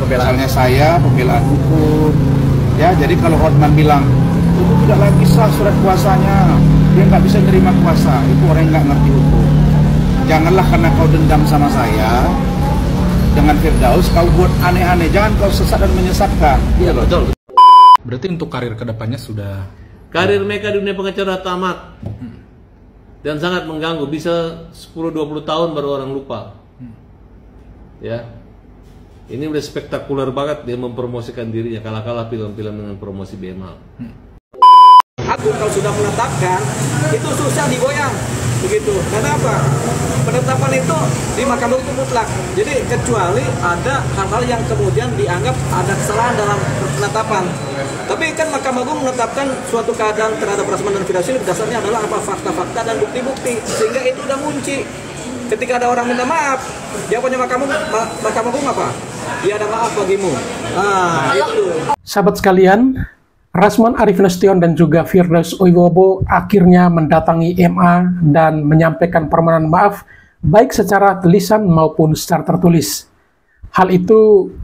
Misalnya saya pembelaan hukum, ya. Jadi kalau Hotman bilang itu tidak lagi sah surat kuasanya, dia nggak bisa nerima kuasa, itu orang yang nggak ngerti hukum. Janganlah karena kau dendam sama saya dengan Firdaus, kau buat aneh-aneh. Jangan kau sesat dan menyesatkan. Iya betul. Berarti untuk karir kedepannya sudah... Karir mereka di dunia pengacara tamat dan sangat mengganggu. Bisa 10-20 tahun baru orang lupa. Ya, ini udah spektakuler banget dia mempromosikan dirinya, kalah-kalah film-film dengan promosi BMA. Aku kalau sudah menetapkan itu susah digoyang begitu. Karena apa? Penetapan itu di Mahkamah Agung itu mutlak. Jadi kecuali ada hal-hal yang kemudian dianggap ada kesalahan dalam penetapan. Tapi kan Mahkamah Agung menetapkan suatu keadaan terhadap Rasman dan Firdaus ini dasarnya adalah apa? Fakta-fakta dan bukti-bukti. Sehingga itu udah kunci. Ketika ada orang minta maaf, jawabannya Mahkamah Agung apa? Ya ada maaf bagimu. Nah, itu. Sahabat sekalian, Rasman Arif Nasution dan juga Firdaus Wibowo akhirnya mendatangi MA dan menyampaikan permohonan maaf baik secara tulisan maupun secara tertulis. Hal itu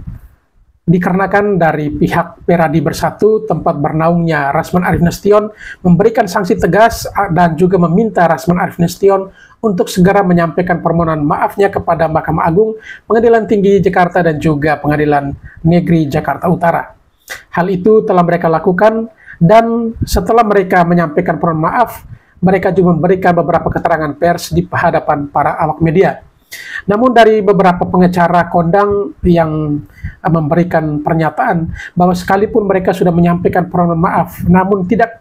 dikarenakan dari pihak Peradi Bersatu tempat bernaungnya Rasman Arif Nasution memberikan sanksi tegas dan juga meminta Rasman Arif Nasution untuk segera menyampaikan permohonan maafnya kepada Mahkamah Agung, Pengadilan Tinggi Jakarta dan juga Pengadilan Negeri Jakarta Utara. Hal itu telah mereka lakukan dan setelah mereka menyampaikan permohonan maaf, mereka juga memberikan beberapa keterangan pers di hadapan para awak media. Namun dari beberapa pengacara kondang yang memberikan pernyataan bahwa sekalipun mereka sudah menyampaikan permohonan maaf, namun tidak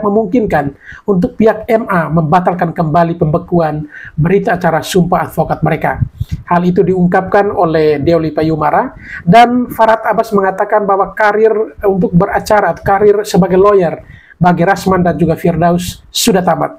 memungkinkan untuk pihak MA membatalkan kembali pembekuan berita acara sumpah advokat mereka. Hal itu diungkapkan oleh Deoli Payumara dan Farhad Abbas mengatakan bahwa karir untuk beracara atau karir sebagai lawyer bagi Rasman dan juga Firdaus sudah tamat.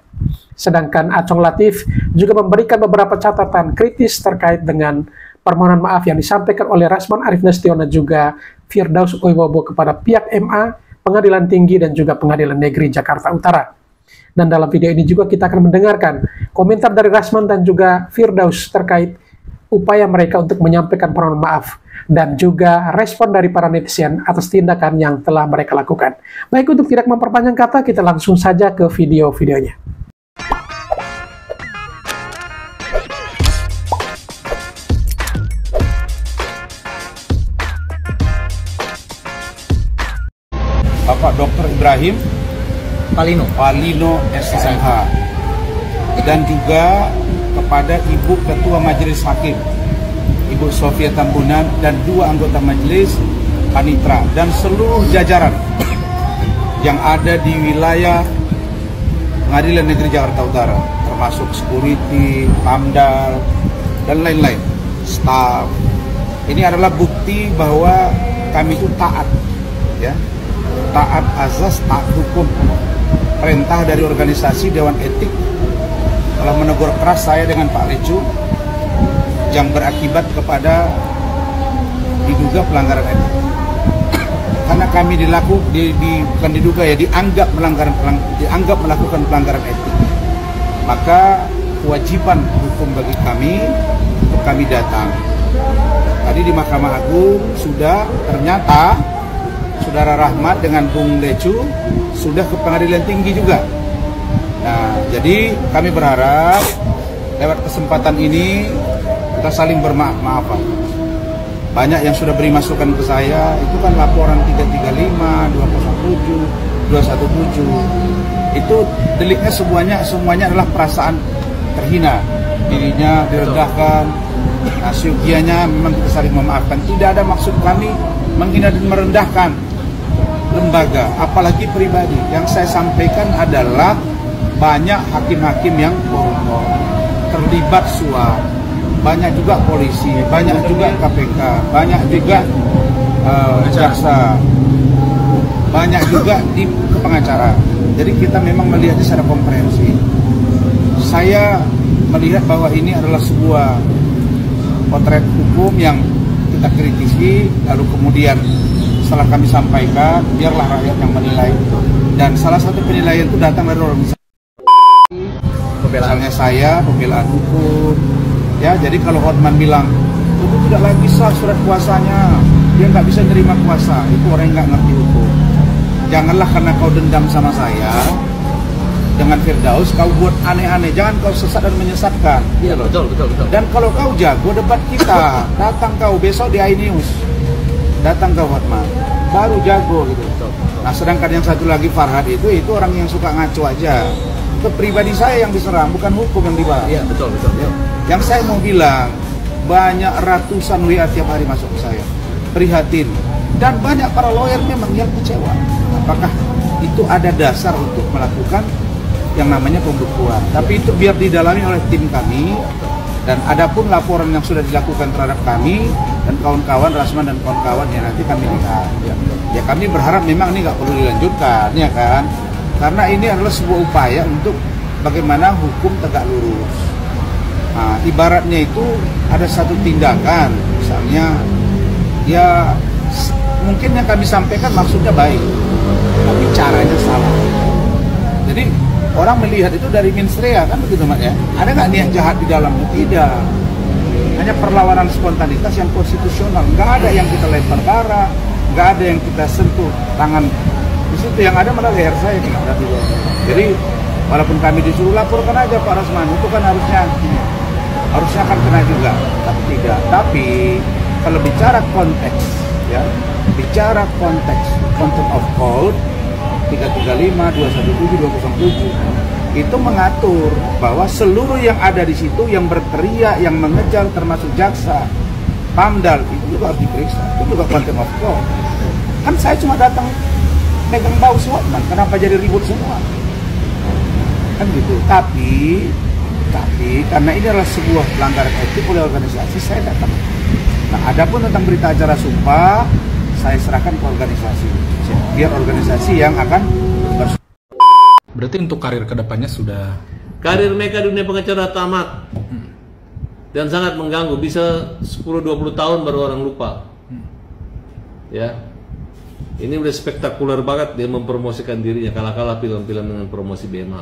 Sedangkan Acong Latif juga memberikan beberapa catatan kritis terkait dengan permohonan maaf yang disampaikan oleh Rasman Arif Nasution dan juga Firdaus Wibowo kepada pihak MA, Pengadilan Tinggi dan juga Pengadilan Negeri Jakarta Utara. Dan dalam video ini juga kita akan mendengarkan komentar dari Rasman dan juga Firdaus terkait upaya mereka untuk menyampaikan permohonan maaf dan juga respon dari para netizen atas tindakan yang telah mereka lakukan. Baik, untuk tidak memperpanjang kata, kita langsung saja ke video-videonya. Bapak Dr. Ibrahim Palino SMH, dan juga kepada Ibu Ketua Majelis Hakim Ibu Sofia Tambunan dan 2 anggota majelis panitra dan seluruh jajaran yang ada di wilayah Pengadilan Negeri Jakarta Utara, termasuk security, PAMDAL dan lain-lain, staf. Ini adalah bukti bahwa kami itu taat, ya, taat azas, taat hukum. Perintah dari organisasi Dewan Etik telah menegur keras saya dengan Pak Recu yang berakibat kepada diduga pelanggaran etik. Karena kami bukan diduga, ya, dianggap melakukan pelanggaran etik. Maka kewajiban hukum bagi kami untuk kami datang. Tadi di Mahkamah Agung ternyata Saudara Rahmat dengan Bung Lecu sudah ke Pengadilan Tinggi juga. Nah, jadi kami berharap lewat kesempatan ini kita saling bermaaf-maafan. Banyak yang sudah beri masukan ke saya, itu kan laporan 335, 207, 217. Itu deliknya semuanya adalah perasaan terhina, dirinya direndahkan. Nah, siogianya memang kita saling memaafkan. Tidak ada maksud kami menghina dan merendahkan lembaga, apalagi pribadi. Yang saya sampaikan adalah banyak hakim-hakim yang koruptor, terlibat suap, banyak juga polisi, banyak juga KPK, banyak juga jaksa, banyak juga di pengacara. Jadi kita memang melihatnya secara komprehensif. Saya melihat bahwa ini adalah sebuah potret hukum yang kita kritisi, lalu kemudian setelah kami sampaikan, biarlah rakyat yang menilai. Dan salah satu penilaian itu datang dari organisasi. Misalnya saya pembelaan hukum, ya. Jadi kalau Hotman bilang itu tidak lagi sah surat kuasanya, dia nggak bisa nerima kuasa. Itu orang yang nggak ngerti hukum. Janganlah karena kau dendam sama saya dengan Firdaus, kau buat aneh-aneh. Jangan kau sesat dan menyesatkan. Iya, betul. Dan kalau kau jago debat kita, datang kau besok di iNews, datang kau Hotman, baru jago gitu. Nah, sedangkan yang satu lagi Farhad itu orang yang suka ngaco aja. Itu pribadi saya yang diserang, bukan hukum yang dibahas. Iya, betul. Yang saya mau bilang, banyak ratusan WA tiap hari masuk ke saya, prihatin. Dan banyak para lawyer memang yang kecewa. Apakah itu ada dasar untuk melakukan yang namanya pembekuan? Tapi itu biar didalami oleh tim kami. Dan adapun laporan yang sudah dilakukan terhadap kami dan kawan-kawan, Rasman dan kawan-kawan, ya nanti kami lihat. Ya kami berharap memang ini nggak perlu dilanjutkan, ya kan? Karena ini adalah sebuah upaya untuk bagaimana hukum tegak lurus. Nah, ibaratnya itu ada satu tindakan, misalnya, ya mungkin yang kami sampaikan maksudnya baik, tapi caranya salah. Jadi orang melihat itu dari mensrea, kan begitu Mak ya? Ada nggak niat jahat di dalamnya? Tidak. Hanya perlawanan spontanitas yang konstitusional. Nggak ada yang kita lempar darah, nggak ada yang kita sentuh tangan. Di situ yang ada malah leher saya kena. Jadi walaupun kami disuruh laporkan aja Pak Rasman, itu kan harusnya kan kena juga, tapi tidak. Tapi kalau bicara konteks, ya, bicara konteks content of code 335, 217, 207 itu mengatur bahwa seluruh yang ada di situ yang berteriak, yang mengejar, termasuk jaksa, Pamdal, itu juga harus diperiksa. Itu juga content of code. Kan saya cuma datang megang bau Hotman, kenapa jadi ribut semua? Kan gitu. Tapi karena ini adalah sebuah pelanggaran etik oleh organisasi, saya datang. Nah, adapun tentang berita acara sumpah, saya serahkan ke organisasi. Biar organisasi yang akan Berarti untuk karir kedepannya sudah... Karir mereka dunia pengacara tamat. Dan sangat mengganggu, bisa 10-20 tahun baru orang lupa. Ya. Ini udah spektakuler banget dia mempromosikan dirinya, kalah-kalah film-film dengan promosi BMH.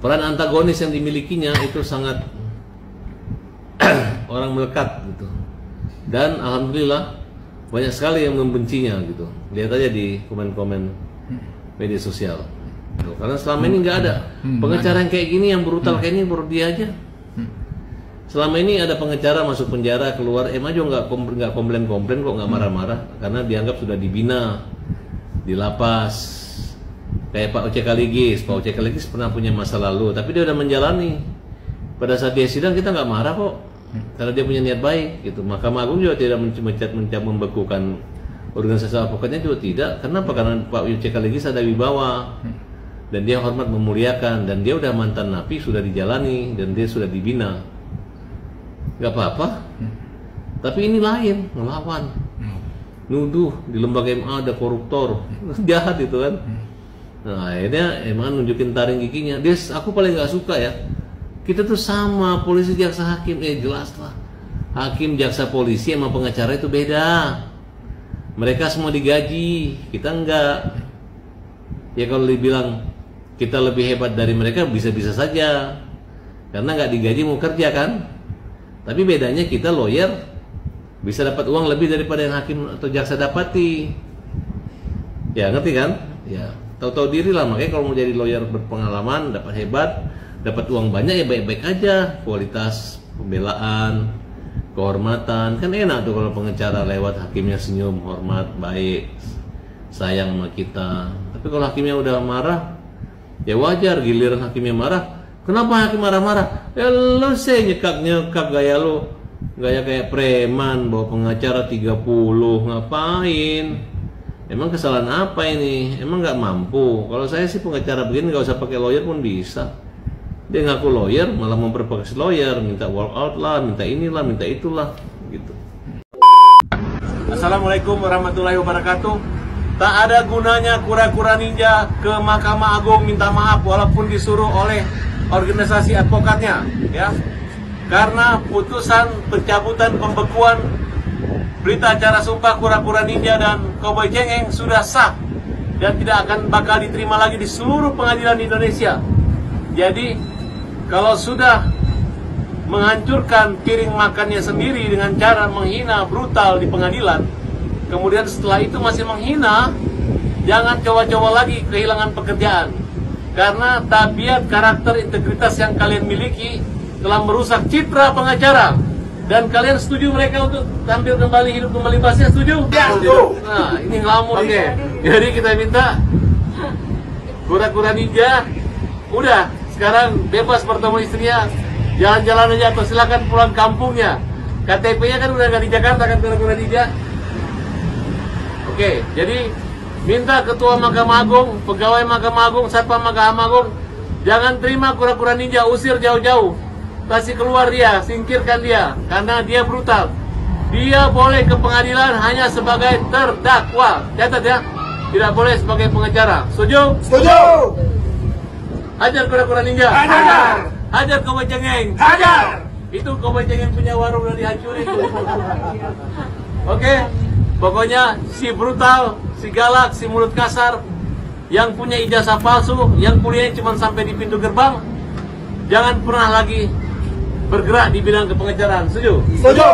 Peran antagonis yang dimilikinya itu sangat orang melekat gitu. Dan alhamdulillah banyak sekali yang membencinya gitu. Lihat aja di komen-komen media sosial. Karena selama ini nggak ada pengacara yang kayak gini, yang brutal kayak ini, baru dia aja. Selama ini ada pengacara masuk penjara, keluar, juga nggak komplain-komplain kok, nggak marah-marah, karena dianggap sudah dibina, di lapas. Kayak Pak OC Kaligis pernah punya masa lalu, tapi dia udah menjalani. Pada saat dia sidang kita nggak marah kok, karena dia punya niat baik gitu. Mahkamah Agung juga tidak mencoba membekukan organisasi advokatnya, juga tidak. Kenapa? Karena Pak OC Kaligis ada wibawa dan dia hormat, memuliakan, dan dia udah mantan napi, sudah dijalani, dan dia sudah dibina. Nggak apa-apa. Tapi ini lain, ngelawan, nuduh di lembaga MA ada koruptor, jahat itu kan. Nah, akhirnya emang nunjukin taring giginya. Aku paling nggak suka ya, kita tuh sama polisi, jaksa, hakim. Jelas lah, hakim, jaksa, polisi sama pengacara itu beda. Mereka semua digaji, kita enggak. Ya kalau dibilang kita lebih hebat dari mereka, bisa-bisa saja, karena nggak digaji mau kerja kan. Tapi bedanya kita lawyer bisa dapat uang lebih daripada yang hakim atau jaksa dapati. Ya ngerti kan? Ya tahu-tahu diri lah. Makanya kalau mau jadi lawyer berpengalaman, dapat hebat, dapat uang banyak, ya baik-baik aja. Kualitas pembelaan, kehormatan, kan enak tuh kalau pengacara lewat hakimnya senyum, hormat, baik, sayang sama kita. Tapi kalau hakimnya udah marah, ya wajar giliran hakimnya marah. Kenapa hakim marah-marah? Ya lo sih nyekak gaya lo, gaya kayak preman, bawa pengacara 30, ngapain? Emang kesalahan apa ini? Emang nggak mampu? Kalau saya sih pengacara begini nggak usah pakai lawyer pun bisa. Dia ngaku lawyer, malah memperpakai lawyer, minta walk out lah, minta inilah, minta itulah, gitu. Assalamualaikum warahmatullahi wabarakatuh. Tak ada gunanya kura-kura ninja ke Mahkamah Agung minta maaf walaupun disuruh oleh organisasi advokatnya, ya. Karena putusan pencabutan pembekuan berita acara sumpah kura-kura ninja dan Cowboy Cengeng sudah sah dan tidak akan bakal diterima lagi di seluruh pengadilan di Indonesia. Jadi kalau sudah menghancurkan piring makannya sendiri dengan cara menghina brutal di pengadilan, kemudian setelah itu masih menghina, jangan coba-coba lagi kehilangan pekerjaan. Karena tabiat, karakter, integritas yang kalian miliki telah merusak citra pengacara. Dan kalian setuju mereka untuk tampil kembali, hidup kembali pasnya, setuju? Ya, setuju. Nah, ini ngelamun nih. Jadi kita minta kura-kura ninja, udah sekarang bebas bertemu istrinya, jalan-jalan aja atau silakan pulang kampungnya. KTP-nya kan udah nggak di Jakarta kan, kura-kura ninja. Oke, jadi minta Ketua Mahkamah Agung, pegawai Mahkamah Agung, Satpam Mahkamah Agung, jangan terima kura-kura ninja, usir jauh-jauh. Kasih keluar dia, singkirkan dia, karena dia brutal. Dia boleh ke pengadilan hanya sebagai terdakwa. Catat ya, tidak boleh sebagai pengacara. Setuju? Setuju. Hajar kura-kura ninja. Hajar. Hajar Koboi Cengeng. Hajar. Itu Koboi Cengeng punya warung udah dihancurin. Oke, pokoknya si brutal, si galak, si mulut kasar, yang punya ijazah palsu, yang kuliahnya cuma sampai di pintu gerbang, jangan pernah lagi bergerak di bidang kepengacaraan. Setuju? Setuju.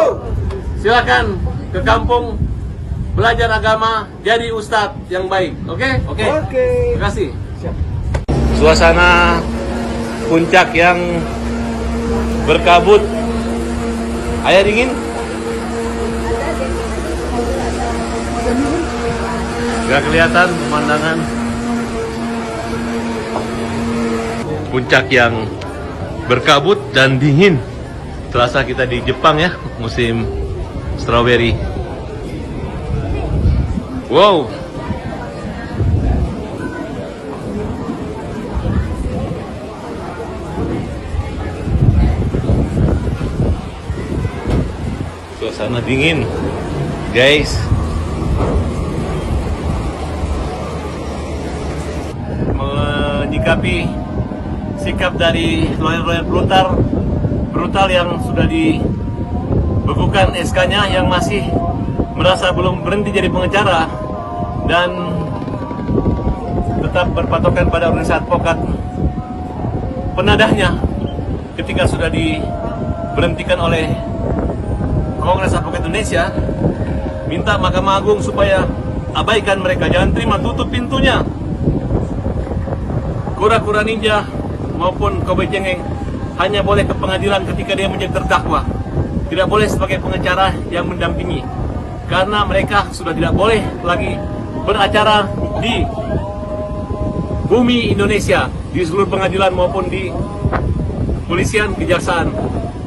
Silakan ke kampung, belajar agama, jadi ustadz yang baik. Oke? Oke. Terima kasih. Suasana puncak yang berkabut. Ayah dingin? Gak kelihatan pemandangan puncak yang berkabut dan dingin. Terasa kita di Jepang ya, musim strawberry. Wow. Suasana dingin, guys. Menyikapi sikap dari lawyer-lawyer brutal yang sudah dibekukan SK-nya, yang masih merasa belum berhenti jadi pengacara dan tetap berpatokan pada organisasi advokat penadahnya ketika sudah diberhentikan oleh Kongres Advokat Indonesia. Minta Mahkamah Agung supaya abaikan mereka, jangan terima, tutup pintunya. Kura-kura ninja maupun Koboi Cengeng hanya boleh ke pengadilan ketika dia menjadi terdakwa, tidak boleh sebagai pengacara yang mendampingi, karena mereka sudah tidak boleh lagi beracara di bumi Indonesia, di seluruh pengadilan maupun di kepolisian, kejaksaan,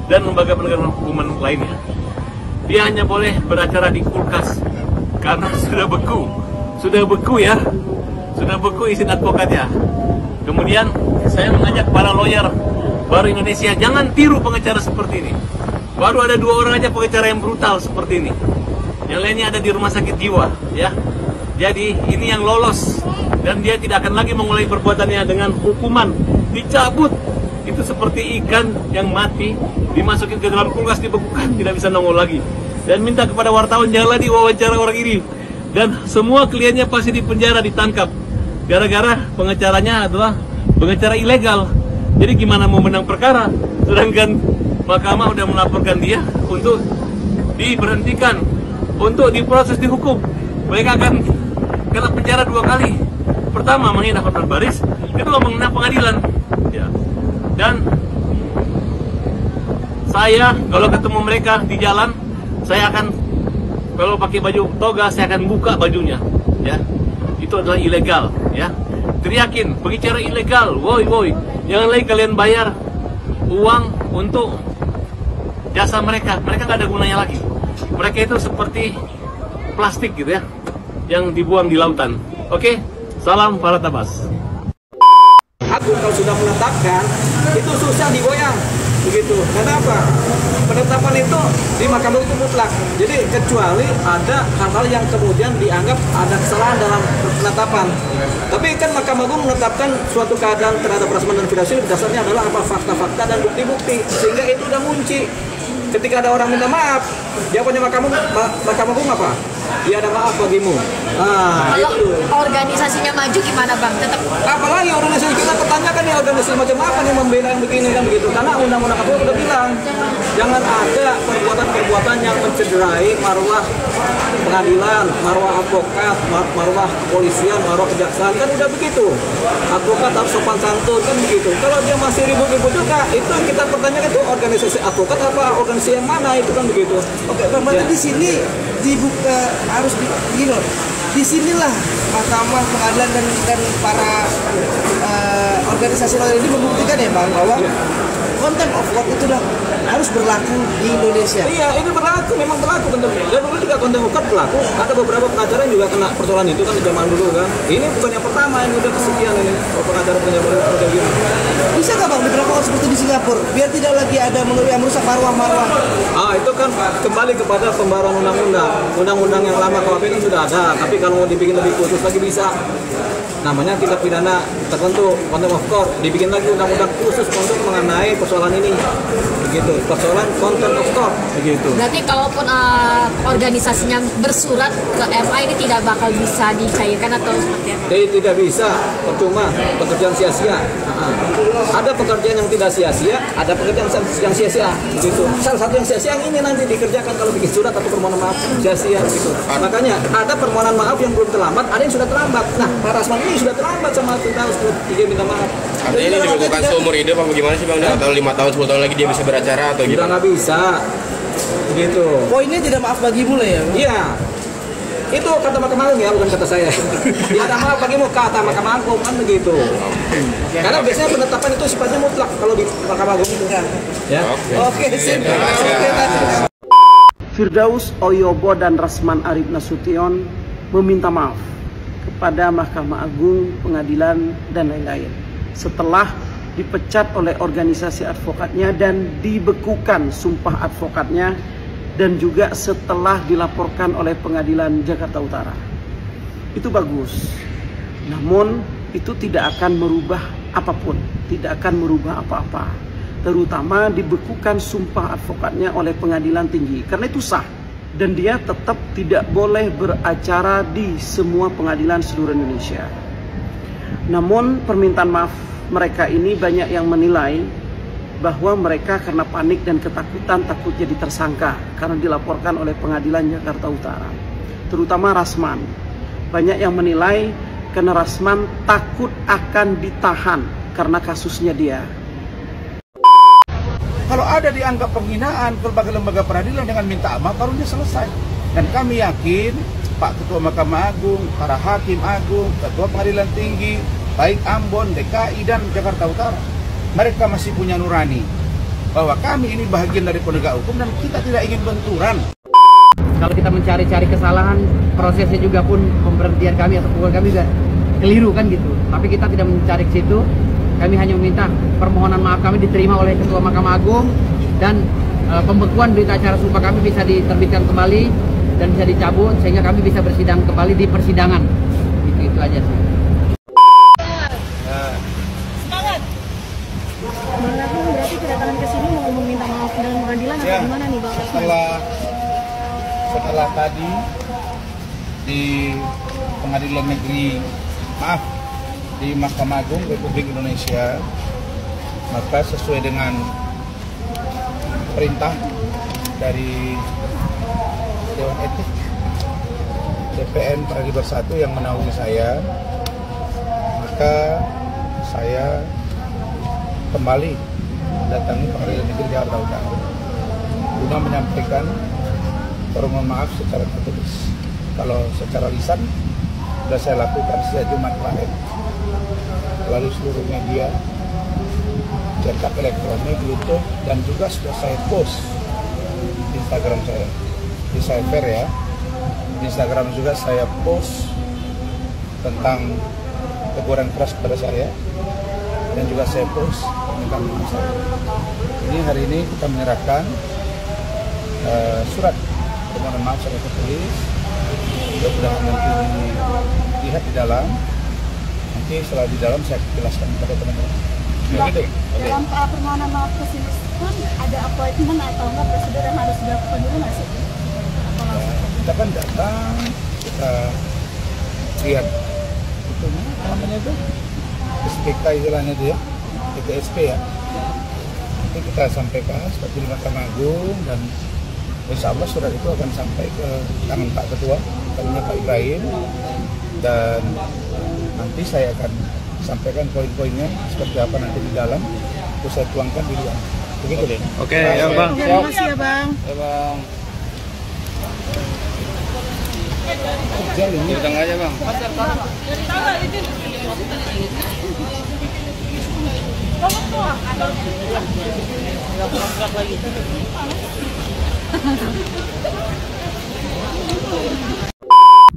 dan lembaga penegakan hukuman lainnya. Dia hanya boleh beracara di kulkas karena sudah beku ya, sudah beku izin advokatnya. Kemudian saya mengajak para lawyer baru Indonesia, jangan tiru pengacara seperti ini. Baru ada 2 orang aja pengacara yang brutal seperti ini, yang lainnya ada di rumah sakit jiwa ya. Jadi ini yang lolos, dan dia tidak akan lagi mengulangi perbuatannya dengan hukuman dicabut. Itu seperti ikan yang mati dimasukin ke dalam kulkas, dibekukan, tidak bisa nongol lagi. Dan minta kepada wartawan jangan lagi wawancara orang ini, dan semua kliennya pasti dipenjara, ditangkap gara-gara pengacaranya adalah pengacara ilegal. Jadi gimana mau menang perkara, sedangkan mahkamah udah melaporkan dia untuk diberhentikan, untuk diproses dihukum. Mereka akan kena penjara 2 kali. Pertama menghina Hotman Paris, kedua menghina pengadilan ya. Dan saya kalau ketemu mereka di jalan, saya akan, kalau pakai baju toga, saya akan buka bajunya ya. Itu adalah ilegal ya. Teriakin pengacara ilegal, woi, jangan lagi kalian bayar uang untuk jasa mereka nggak ada gunanya lagi. Mereka itu seperti plastik gitu ya, yang dibuang di lautan. Oke, salam para tabas. Aku kalau sudah menetapkan, itu susah digoyang begitu. Karena apa? Penetapan itu di Mahkamah itu mutlak. Jadi kecuali ada hal-hal yang kemudian dianggap ada kesalahan dalam penetapan. Tapi kan Mahkamah Agung menetapkan suatu keadaan terhadap Rasman dan Firdaus dasarnya adalah apa? Fakta-fakta dan bukti-bukti, sehingga itu udah munci. Ketika ada orang minta maaf, jawabannya Mahkamah Agung apa? tiada maaf bagimu. Nah, Kalau itu. organisasinya maju gimana Bang? Tetap Apalagi organisasi kita pertanyakan nih organisasi macam apa nih membela yang begini kan begitu. Karena undang-undang apa udah bilang jangan ada perbuatan-perbuatan yang mencederai marwah pengadilan, marwah advokat, marwah kepolisian, marwah kejaksaan kan udah begitu. Advokat harus sopan santun kan begitu. Kalau dia masih ribut-ribut juga, itu yang kita pertanyakan itu organisasi advokat apa organisasi yang mana itu kan begitu. Oke, Bang, berarti di sini dibuka harus gini loh. Disinilah mahkamah, pengadilan dan para organisasi lain ini membuktikan ya Bang bahwa contempt of court itu harus berlaku di Indonesia. Iya, ini berlaku, memang berlaku contempt. Dan dulu juga contempt of court berlaku. Ada beberapa pengacara yang juga kena persoalan itu kan di zaman dulu kan. Ini bukan yang pertama, ini udah kesekian ini pengacara punya gini. Bisa nggak Bang diberlakukan seperti di Singapura biar tidak lagi ada yang merusak marwah-marwah? Itu kan kembali kepada pembaruan undang-undang. Undang-undang yang lama KUHP kan sudah ada, tapi kalau mau dibikin lebih khusus lagi bisa. Namanya tindak pidana tertentu, contempt of court, dibikin lagi undang-undang khusus untuk mengenai persoalan ini. Begitu, persoalan contempt of court, begitu. berarti kalaupun organisasinya bersurat ke MA ini tidak bakal bisa dicairkan atau seperti apa? Jadi tidak bisa, percuma, pekerjaan sia-sia. Ada pekerjaan yang tidak sia-sia, ada pekerjaan yang sia-sia, begitu. Salah satu yang sia-sia yang ini nanti dikerjakan kalau bikin surat atau permohonan maaf sia-sia, gitu. Makanya ada permohonan maaf yang belum terlambat, ada yang sudah terlambat. Nah, Pak Rasman ini sudah terlambat sama kita harus dia minta maaf. Artinya ini dibukukan seumur hidup apa gimana sih Bang? Atau 5 tahun, 10 tahun lagi dia bisa beracara atau Kita gimana? nggak bisa, begitu. Poinnya tidak maaf bagimu lah ya Bang? Iya. Itu kata Mahkamah Agung ya, bukan kata saya. Tidak maaf bagimu kata Mahkamah Agung kan begitu. Karena biasanya penetapan itu sifatnya mutlak kalau di Mahkamah Agung itu. Ya. Oke, sip. Oke, Firdaus Oyobo dan Rasman Arif Nasution meminta maaf kepada Mahkamah Agung, pengadilan, dan lain-lain setelah dipecat oleh organisasi advokatnya dan dibekukan sumpah advokatnya, dan juga setelah dilaporkan oleh Pengadilan Jakarta Utara. Itu bagus, namun itu tidak akan merubah apapun, tidak akan merubah apa-apa, terutama dibekukan sumpah advokatnya oleh Pengadilan Tinggi, karena itu sah dan dia tetap tidak boleh beracara di semua pengadilan seluruh Indonesia. Namun permintaan maaf mereka ini banyak yang menilai bahwa mereka karena panik dan ketakutan takut jadi tersangka karena dilaporkan oleh Pengadilan Jakarta Utara, terutama Rasman. Banyak yang menilai karena Rasman takut akan ditahan karena kasusnya dia. Kalau ada dianggap penghinaan ke lembaga peradilan dengan minta maaf, barunya selesai. Dan kami yakin Pak Ketua Mahkamah Agung, para Hakim Agung, Ketua Pengadilan Tinggi, baik Ambon, DKI, dan Jakarta Utara, mereka masih punya nurani bahwa kami ini bagian dari penegak hukum dan kita tidak ingin benturan. Kalau kita mencari-cari kesalahan, prosesnya juga pun pemberhentian kami atau pukul kami juga keliru kan gitu. Tapi kita tidak mencari ke situ. Kami hanya meminta permohonan maaf kami diterima oleh Ketua Mahkamah Agung dan pembekuan berita acara sumpah kami bisa diterbitkan kembali dan bisa dicabut sehingga kami bisa bersidang kembali di persidangan. Itu aja sih. Bang Agung berarti kedatangan ke sini mau meminta maaf dalam pengadilan atau gimana nih Bang? Setelah tadi di Pengadilan Negeri, di Mahkamah Agung Republik Indonesia, maka sesuai dengan perintah dari Dewan Etik DPN Peradi Bersatu yang menaungi saya, maka saya kembali mendatangi Pengadilan Negeri Jakarta Utara guna menyampaikan permohonan maaf secara tertulis. Kalau secara lisan sudah saya lakukan sejak Jumat kemarin melalui seluruh media cetak elektronik, YouTube, dan juga sudah saya post di Instagram saya, di Cyber ya. Di Instagram juga saya post tentang teguran keras kepada saya, dan juga saya post permintaan maaf saya. Ini hari ini kita menyerahkan surat permohonan maaf secara tertulis. Mudah-mudahan nanti dilihat di dalam. Nanti setelah di dalam saya jelaskan kepada teman-teman. Begitu. Dalam permohonan maaf tersebut pun ada appointment atau enggak prosedur yang harus dilakukan dulu nggak sih? kita kan datang, kita lihat itu namanya itu SPK istilahnya itu ya, PTSP ya. Itu kita sampaikan seperti di Mahkamah Agung, dan insya Allah surat itu akan sampai ke tangan Pak Ketua, tangannya Pak Ibrahim, dan nanti saya akan sampaikan poin-poinnya seperti apa nanti di dalam, terus saya tuangkan di luar. Begitu deh. Oke, ya Bang. Terima kasih ya Bang. Ya Bang. Jalan ini. Datang aja Bang.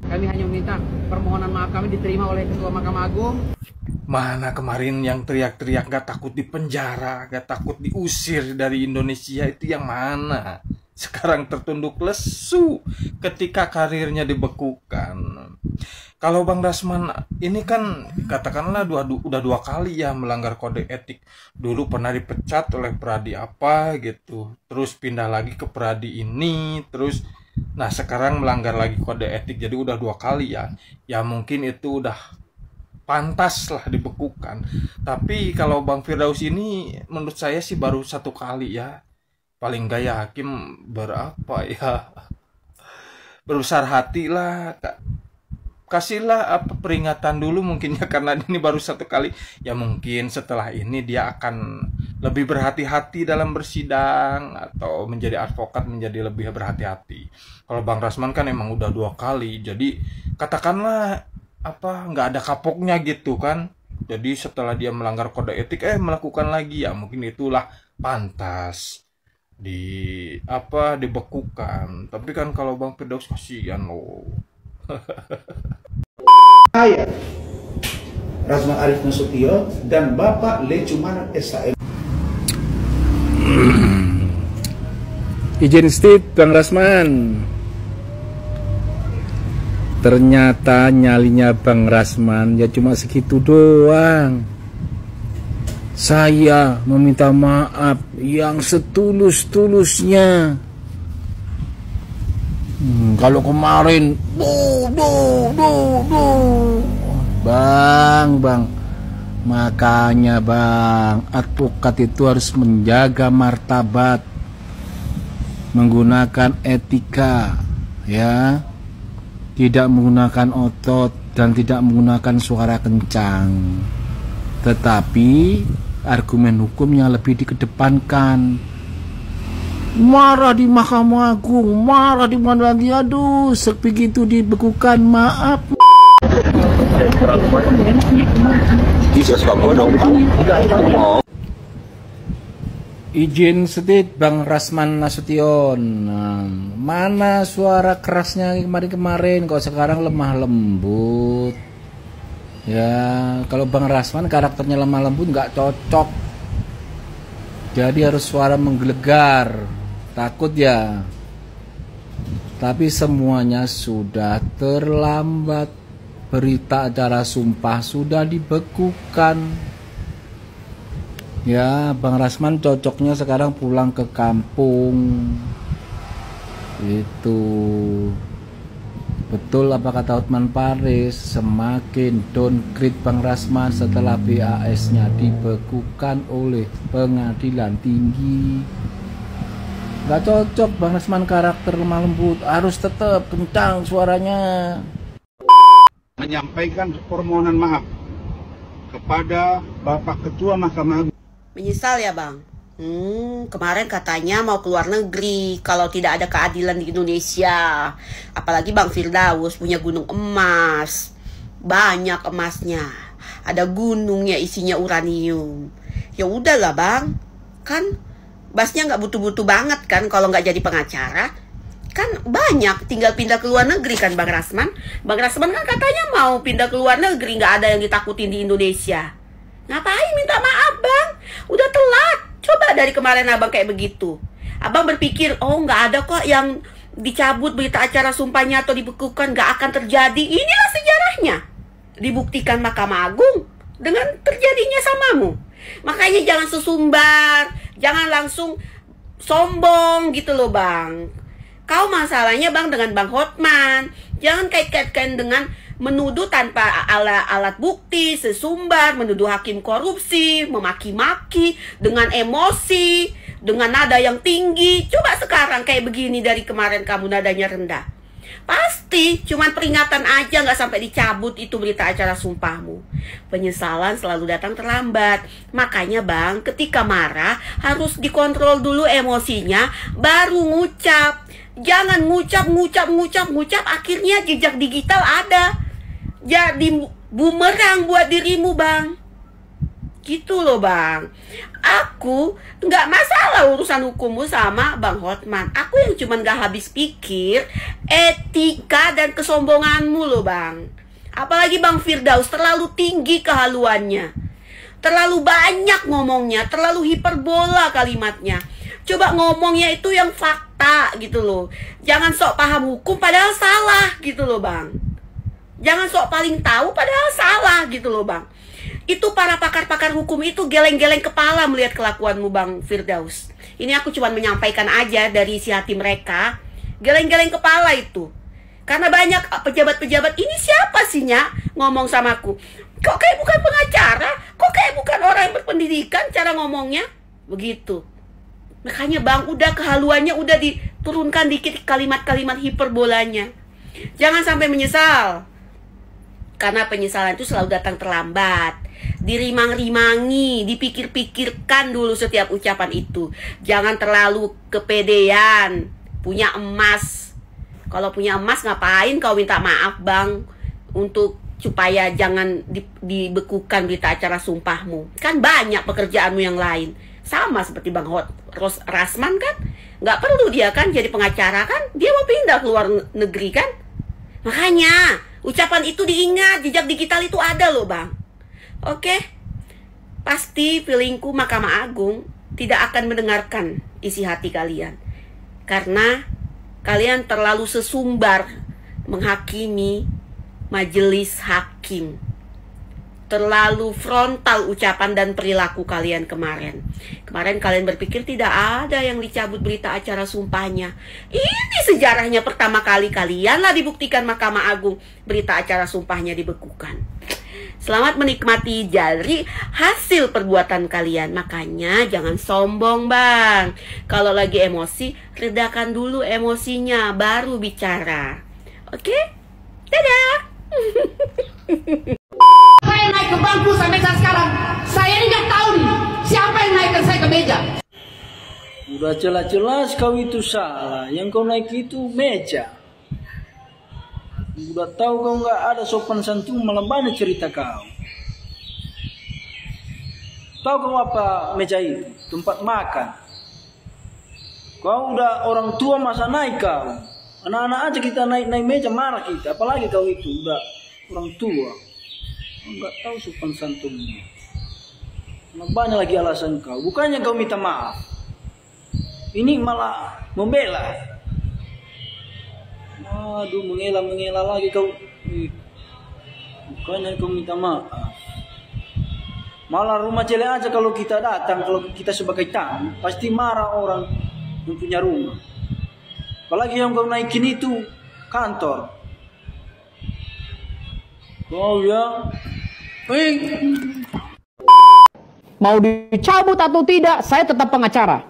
Kami hanya meminta permohonan maaf kami diterima oleh Ketua Mahkamah Agung. Mana kemarin yang teriak-teriak gak takut dipenjara, gak takut diusir dari Indonesia, itu yang mana? Sekarang tertunduk lesu ketika karirnya dibekukan. Kalau Bang Rasman ini kan katakanlah udah dua kali ya melanggar kode etik. Dulu pernah dipecat oleh Pradi apa gitu, terus pindah lagi ke Pradi ini, terus nah sekarang melanggar lagi kode etik, jadi udah 2 kali ya. Ya mungkin itu udah pantas lah dibekukan. Tapi kalau Bang Firdaus ini menurut saya sih baru 1 kali ya. Paling gak ya hakim berapa ya, berbesar hati lah, kasihlah peringatan dulu mungkin ya, karena ini baru 1 kali. Ya mungkin setelah ini dia akan lebih berhati-hati dalam bersidang, atau menjadi advokat menjadi lebih berhati-hati. Kalau Bang Rasman kan emang udah 2 kali, jadi katakanlah nggak ada kapoknya gitu kan. Jadi setelah dia melanggar kode etik melakukan lagi, ya mungkin itulah pantas dibekukan. Tapi kan kalau Bang Firdaus kasihan loh. Saya Rasman Arif Nasution dan Bapak Lecuman SHM. Izin stip Bang Rasman. Ternyata nyalinya Bang Rasman ya cuma segitu doang. Saya meminta maaf yang setulus-tulusnya. Kalau kemarin Bang, makanya Bang, advokat itu harus menjaga martabat, menggunakan etika ya, tidak menggunakan otot dan tidak menggunakan suara kencang, tetapi argumen hukumnya lebih dikedepankan. Marah di Mahkamah Agung, marah di mana lagi, aduh, sebegitu dibekukan, maaf. Izin sedikit Bang Rasman Nasution. Mana suara kerasnya kemarin-kemarin, kok sekarang lemah lembut. Ya, kalau Bang Rasman karakternya lemah lembut nggak cocok. Jadi harus suara menggelegar. Takut ya. Tapi semuanya sudah terlambat. Berita acara sumpah sudah dibekukan. Ya, Bang Rasman cocoknya sekarang pulang ke kampung. Itu betul apa kata Hotman Paris, semakin downgrade Bang Rasman setelah BAS-nya dibekukan oleh pengadilan tinggi. Gak cocok Bang Rasman karakter lemah lembut, harus tetap kencang suaranya. Menyampaikan permohonan maaf kepada Bapak Ketua Mahkamah Agung. Menyesal ya Bang? Kemarin katanya mau keluar negeri kalau tidak ada keadilan di Indonesia. Apalagi Bang Firdaus punya gunung emas, banyak emasnya, ada gunungnya isinya uranium. Ya udahlah Bang, kan basnya nggak butuh-butuh banget kan kalau nggak jadi pengacara. Kan banyak, tinggal pindah ke luar negeri kan Bang Rasman. Bang Rasman kan katanya mau pindah ke luar negeri, nggak ada yang ditakutin di Indonesia. Ngapain minta maaf Bang? Udah telat. Coba dari kemarin Abang kayak begitu. Abang berpikir, oh nggak ada kok yang dicabut berita acara sumpahnya atau dibekukan, nggak akan terjadi. Inilah sejarahnya. Dibuktikan Mahkamah Agung dengan terjadinya samamu. Makanya jangan sesumbar, jangan langsung sombong gitu loh Bang. Kau masalahnya Bang dengan Bang Hotman. Jangan kait-kaitkan dengan menuduh tanpa alat bukti, sesumbar, menuduh hakim korupsi, memaki-maki, dengan emosi, dengan nada yang tinggi. Coba sekarang kayak begini, dari kemarin kamu nadanya rendah. Pasti cuman peringatan aja, nggak sampai dicabut itu berita acara sumpahmu. Penyesalan selalu datang terlambat. Makanya Bang, ketika marah harus dikontrol dulu emosinya, baru ngucap. Jangan ngucap, akhirnya jejak digital ada. Jadi bumerang buat dirimu Bang. Gitu loh Bang. Aku nggak masalah urusan hukummu sama Bang Hotman. Aku yang cuman gak habis pikir etika dan kesombonganmu loh Bang. Apalagi Bang Firdaus terlalu tinggi kehaluannya, terlalu banyak ngomongnya, terlalu hiperbola kalimatnya. Coba ngomongnya itu yang fakta gitu loh. Jangan sok paham hukum padahal salah gitu loh Bang. Jangan sok paling tahu padahal salah gitu loh Bang. Itu para pakar-pakar hukum itu geleng-geleng kepala melihat kelakuanmu Bang Firdaus. Ini aku cuma menyampaikan aja dari isi hati mereka. Geleng-geleng kepala itu. Karena banyak pejabat-pejabat, ini siapa sih Nyak ngomong sama aku? Kok kayak bukan pengacara? Kok kayak bukan orang yang berpendidikan cara ngomongnya? Begitu. Makanya Bang, udah kehaluannya udah diturunkan dikit kalimat-kalimat hiperbolanya. Jangan sampai menyesal. Karena penyesalan itu selalu datang terlambat. Dirimang-rimangi, dipikir-pikirkan dulu setiap ucapan itu. Jangan terlalu kepedean. Punya emas. Kalau punya emas ngapain kau minta maaf Bang? Untuk supaya jangan dibekukan berita acara sumpahmu. Kan banyak pekerjaanmu yang lain. Sama seperti Bang Rasman kan. Nggak perlu dia kan jadi pengacara kan. Dia mau pindah ke luar negeri kan. Makanya ucapan itu diingat. Jejak digital itu ada loh Bang. Oke. Pasti feelingku Mahkamah Agung tidak akan mendengarkan isi hati kalian. Karena kalian terlalu sesumbar menghakimi majelis hakim. Terlalu frontal ucapan dan perilaku kalian kemarin. Kemarin kalian berpikir tidak ada yang dicabut berita acara sumpahnya. Ini sejarahnya pertama kali kalianlah dibuktikan Mahkamah Agung berita acara sumpahnya dibekukan. Selamat menikmati dari hasil perbuatan kalian. Makanya jangan sombong Bang. Kalau lagi emosi, redakan dulu emosinya, baru bicara. Oke? Dadah. Saya naik ke bangku sampai saat sekarang. Saya ini nggak tahu nih siapa yang naikkan saya ke meja. Udah jelas-jelas kau itu salah. Yang kau naik itu meja. Udah tahu kau nggak ada sopan santun, malah banyak cerita kau. Tahu kau apa meja itu? Tempat makan. Kau udah orang tua masa naik kau. Anak-anak aja kita naik meja marah kita. Apalagi kau itu udah orang tua. Enggak tahu sopan santunnya. Banyak lagi alasan kau. Bukannya kau minta maaf. Ini malah membela. Aduh, mengelak lagi kau. Bukannya kau minta maaf. Malah rumah jelek aja kalau kita datang, kalau kita sebagai tamu, pasti marah orang yang punya rumah. Apalagi yang kau naikin itu kantor. Oh ya. Mau dicabut atau tidak, saya tetap pengacara.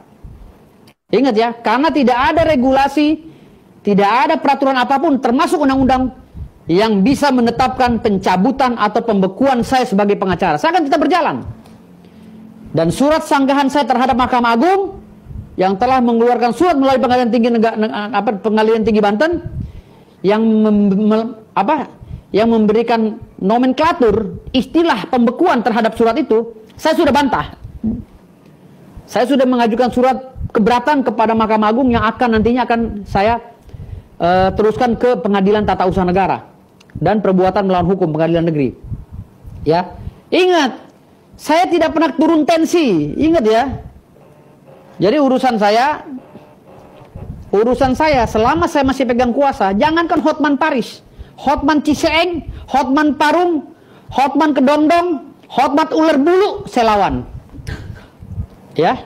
Ingat ya, karena tidak ada regulasi, tidak ada peraturan apapun, termasuk undang-undang yang bisa menetapkan pencabutan atau pembekuan saya sebagai pengacara. Saya akan tetap berjalan. Dan surat sanggahan saya terhadap Mahkamah Agung yang telah mengeluarkan surat melalui Pengadilan Tinggi Banten yang yang memberikan nomenklatur istilah pembekuan terhadap surat itu, saya sudah bantah. Saya sudah mengajukan surat keberatan kepada Mahkamah Agung yang nantinya akan saya teruskan ke Pengadilan Tata Usaha Negara dan Perbuatan Melawan Hukum Pengadilan Negeri. Ya, ingat, saya tidak pernah turun tensi. Ingat ya. Jadi urusan saya selama saya masih pegang kuasa, jangankan Hotman Paris, Hotman Ciseeng, Hotman Parung, Hotman Kedondong, Hotman Ular Bulu, saya lawan. Ya,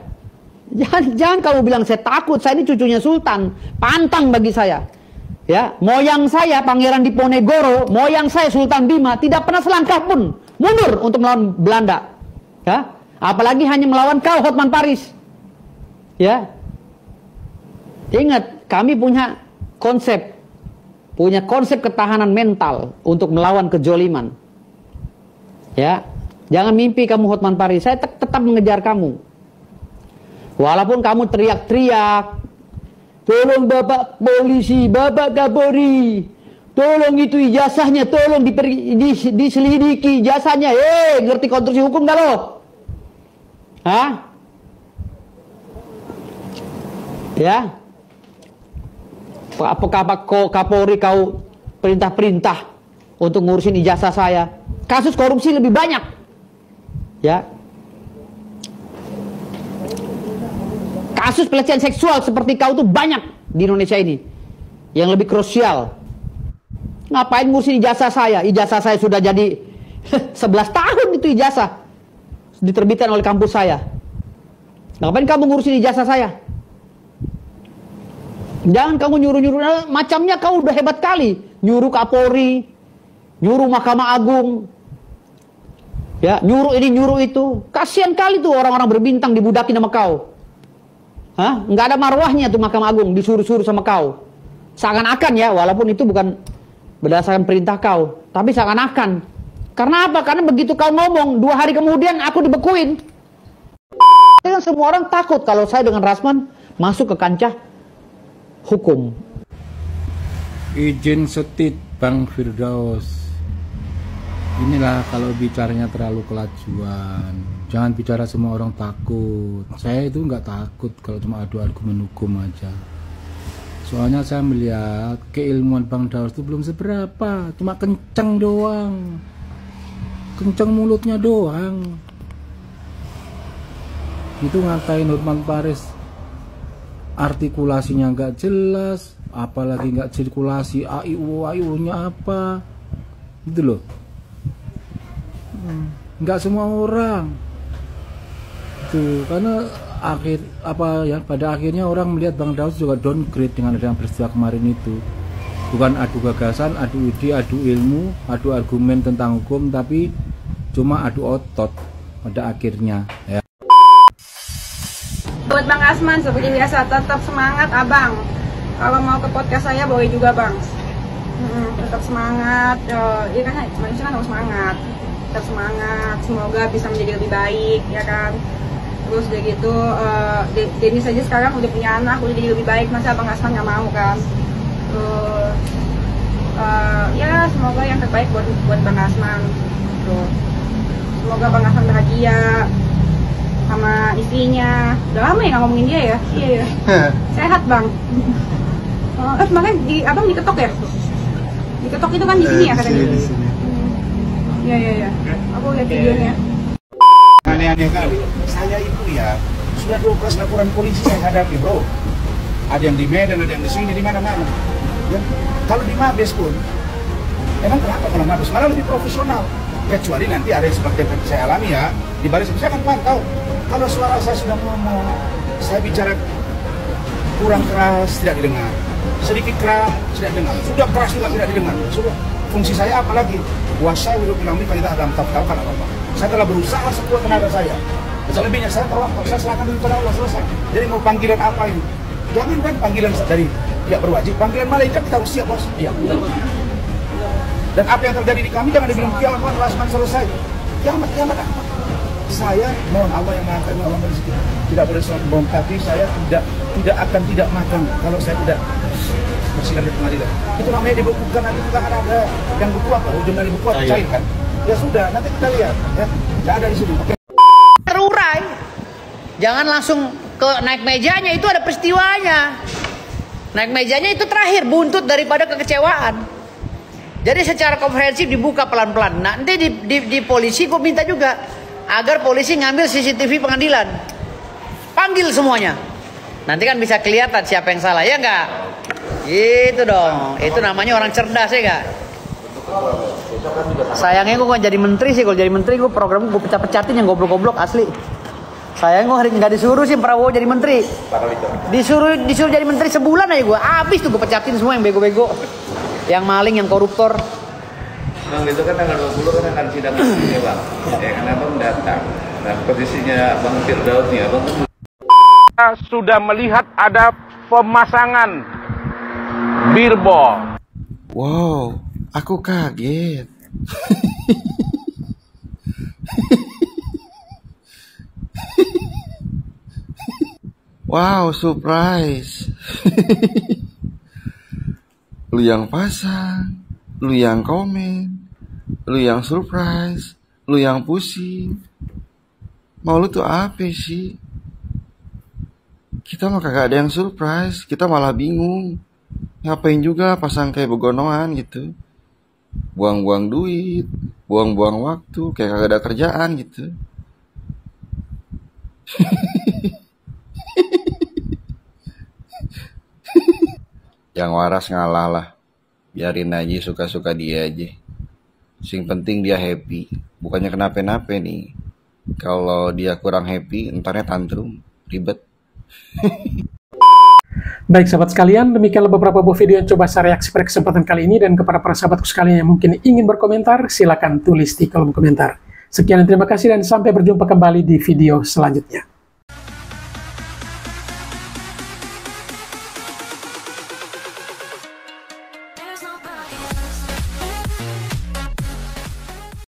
Jangan kamu bilang saya takut. Saya ini cucunya Sultan, pantang bagi saya. Ya, moyang saya Pangeran Diponegoro, moyang saya Sultan Bima tidak pernah selangkah pun mundur untuk melawan Belanda. Ya, apalagi hanya melawan kau Hotman Paris. Ya. Ingat, kami punya konsep ketahanan mental untuk melawan kejoliman. Ya, jangan mimpi kamu Hotman Paris. Saya tetap mengejar kamu. Walaupun kamu teriak-teriak, tolong Bapak Polisi, Bapak Kapolri, tolong itu ijazahnya, tolong diselidiki ijazahnya. Ngerti konstruksi hukum gak lo? Hah? Ya? Apakah Kapolri kau perintah-perintah untuk ngurusin ijazah saya? Kasus korupsi lebih banyak. Ya. Kasus pelecehan seksual seperti kau tuh banyak di Indonesia ini. Yang lebih krusial. Ngapain ngurusin ijazah saya? Ijazah saya sudah jadi 11 tahun itu ijazah. Diterbitkan oleh kampus saya. Ngapain kamu ngurusin ijazah saya? Jangan kamu nyuruh-nyuruh. Macamnya kau udah hebat kali. Nyuruh Kapolri, nyuruh Mahkamah Agung. Ya, nyuruh ini, nyuruh itu. Kasihan kali tuh orang-orang berbintang dibudakin sama kau. Hah? Nggak ada marwahnya tuh Mahkamah Agung disuruh-suruh sama kau. Seakan-akan ya, walaupun itu bukan berdasarkan perintah kau, tapi seakan-akan. Karena apa? Karena begitu kau ngomong, 2 hari kemudian aku dibekuin. Semua orang takut kalau saya dengan Rasman masuk ke kancah hukum. Izin setit Bang Firdaus. Inilah kalau bicaranya terlalu kelajuan. Jangan bicara semua orang takut. Saya itu nggak takut kalau cuma adu argumen hukum aja. Soalnya saya melihat keilmuan Bang Daus itu belum seberapa. Cuma kenceng doang. Kenceng mulutnya doang. Itu ngatain Hotman Paris. Artikulasinya nggak jelas. Apalagi nggak sirkulasi AIU-nya apa. Gitu loh. Nggak semua orang. Tuh, karena pada akhirnya orang melihat Bang Daus juga downgrade dengan ada yang peristiwa kemarin itu. Bukan adu gagasan, adu ide, adu ilmu, adu argumen tentang hukum, tapi cuma adu otot pada akhirnya ya. Buat Bang Asman seperti biasa, tetap semangat Abang. Kalau mau ke podcast saya boleh juga Bang. Tetap semangat, ya kan manusia kan harus semangat. Tetap semangat, semoga bisa menjadi lebih baik ya kan. Terus udah gitu, Dennis aja sekarang udah punya anak, udah jadi lebih baik, masa Bang Asman nggak mau kan? Terus ya semoga yang terbaik buat Bang Asman. Tuh. Semoga Bang Asman bahagia sama istrinya. Udah lama ya nggak ngomongin dia ya? Iya ya. Sehat Bang. Kemarin Abang diketok ya? Diketok itu kan di sini ya katanya? Di sini. Iya. Aku lihat videonya. Aneh-aneh kali. Saya itu ya sudah 12 laporan polisi saya hadapi bro. Ada yang di Medan, ada yang di sini, di mana-mana. Ya. Kalau di Mabes pun, emang kenapa kalau Mabes malah lebih profesional? Kecuali nanti ada yang seperti yang saya alami ya di baris. Saya kan pantau. Kalau suara saya sudah ngomong, saya bicara kurang keras tidak didengar, sedikit keras tidak didengar, sudah keras juga tidak didengar. Sudah fungsi saya apa lagi? Wasa hidup kami kalau kita dalam tahu kan apa? Saya telah berusaha sekuat tenaga saya. Selebihnya saya terwakil, saya serahkan dulu kepada Allah, selesai. Jadi mau panggilan apa ini? Jangan kan panggilan dari tidak berwajib, panggilan malaikat kita harus siap bos. Iya. Dan apa yang terjadi di kami jangan dibilang kiamat Rasman selesai. Kiamat apa? Saya mohon Allah yang mengangkat Allah rezeki. Tidak boleh sombong, tapi saya tidak akan tidak makan kalau saya tidak bersihkan di pengadilan. Itu namanya dibekukan, nanti kita kan ada yang buku apa, ujung dari buku apa cair kan. Ya sudah, nanti kita lihat ya. Tidak ada di sini. Oke. Terurai. Jangan langsung ke naik mejanya, itu ada peristiwanya. Naik mejanya itu terakhir, buntut daripada kekecewaan. Jadi secara komprehensif dibuka pelan-pelan. Nah, nanti di polisi gue minta juga agar polisi ngambil CCTV pengadilan. Panggil semuanya. Nanti kan bisa kelihatan siapa yang salah, ya enggak? Gitu dong. Itu namanya orang cerdas, ya enggak? Sayangnya gue gak jadi menteri sih. Kalau jadi menteri gue program gue pecah-pecatin yang goblok-goblok asli. Saya nggak disuruh sih Prabowo jadi menteri. Disuruh jadi menteri sebulan aja gue. Habis tuh gue pecatin semua yang bego-bego. Yang maling, yang koruptor. Bang, itu kan tanggal 20 kan akan sidang ya Bang. Ya kan Abang datang. Nah, posisinya Bang Firdaus nih, Abang sudah melihat ada pemasangan billboard. Wow, aku kaget. Wow, surprise. Lu yang pasang, lu yang komen, lu yang surprise, lu yang pusing. Mau lu tuh apa sih? Kita mah kagak ada yang surprise, kita malah bingung. Ngapain juga pasang kayak begonoan gitu. Buang-buang duit, buang-buang waktu, kayak kagak ada kerjaan gitu. Yang waras ngalah lah. Biarin aja, suka-suka dia aja. Sing penting dia happy. Bukannya kenapa-napa nih. Kalau dia kurang happy, entarnya tantrum, ribet. Baik sahabat sekalian, demikianlah beberapa buah video yang coba saya reaksi pada kesempatan kali ini. Dan kepada para sahabatku sekalian yang mungkin ingin berkomentar, silakan tulis di kolom komentar. Sekian dan terima kasih dan sampai berjumpa kembali di video selanjutnya.